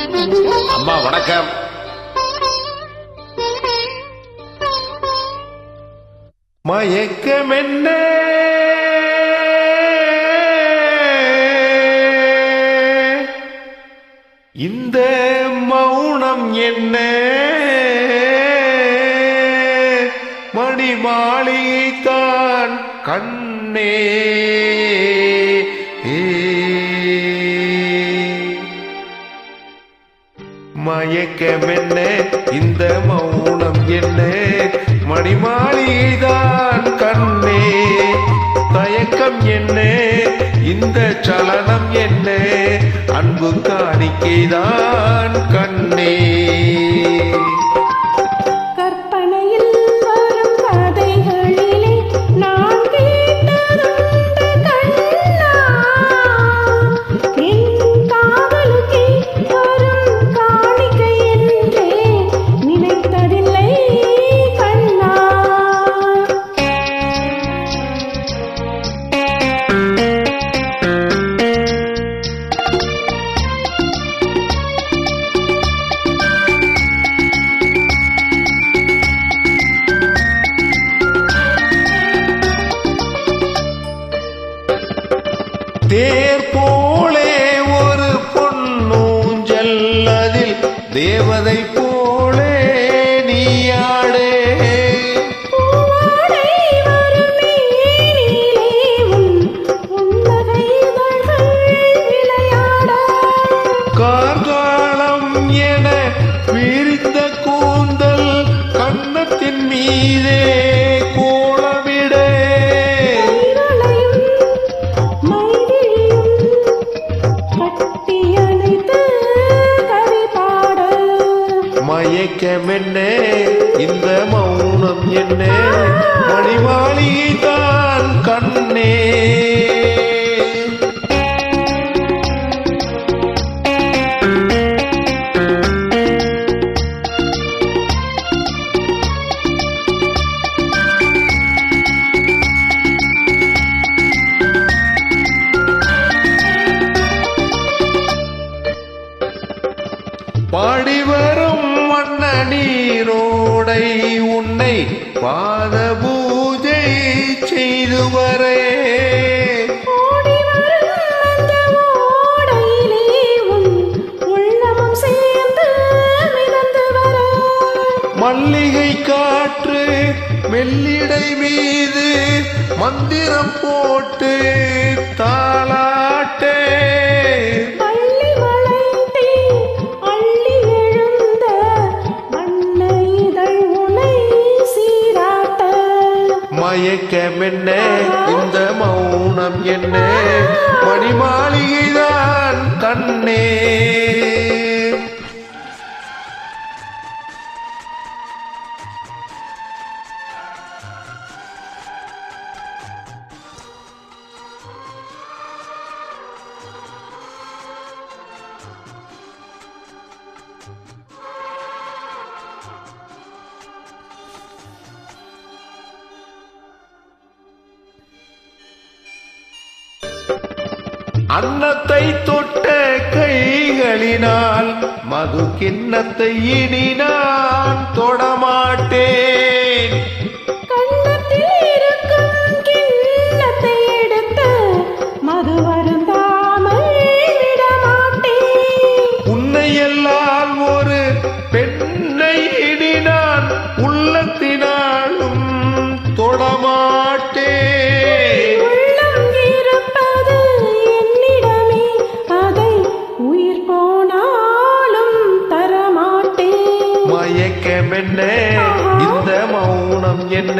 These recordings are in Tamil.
அம்மா வணக்கம். மயக்கம் என்ன இந்த மௌனம் என்ன மணிமாளிகைத்தான் கண்ணே மயக்கம் என்ன இந்த மௌனம் என்ன மணிமாளிகைதான் கண்ணே தயக்கம் என்ன இந்த சலனம் என்ன அன்பு காணிக்கைதான் கண்ணே தேர் போலே ஒரு பொன்னூஞ்சல் அதில் தேவதை போலே நீயாடே கார்காலம் என விரிந்த கூந்தல் கன்னத்தின் மீதே மயக்கம் என்ன இந்த மௌனம் என்ன மணிமாளிகைதான் கண்ணே பாடி வரும் வண்ண நீரோடை உன்னை பாத பூஜை செய்து வரே மல்லிகை காற்று மெல்லிடை மீது மந்திரம் போட்டு தாளாட்டே மயக்கம் என்ன இந்த மௌனம் என்ன மணிமாளிகைதான் கண்ணே அன்னத்தை தொட்ட கைகளினால் மது கிண்ணத்தை இனி நான் தொடமாட்டேன் உன்னை எல்லாம் ஒரு பெண்ணை இனி நான் உள்ளத்தினாலும் தொடமாட்டேன் மயக்கம் என்ன இந்த மௌனம் என்ன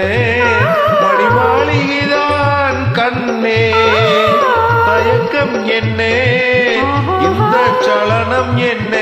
மணிமாளிகைதான் கண்ணே தயக்கம் என்ன இந்த சலனம் என்ன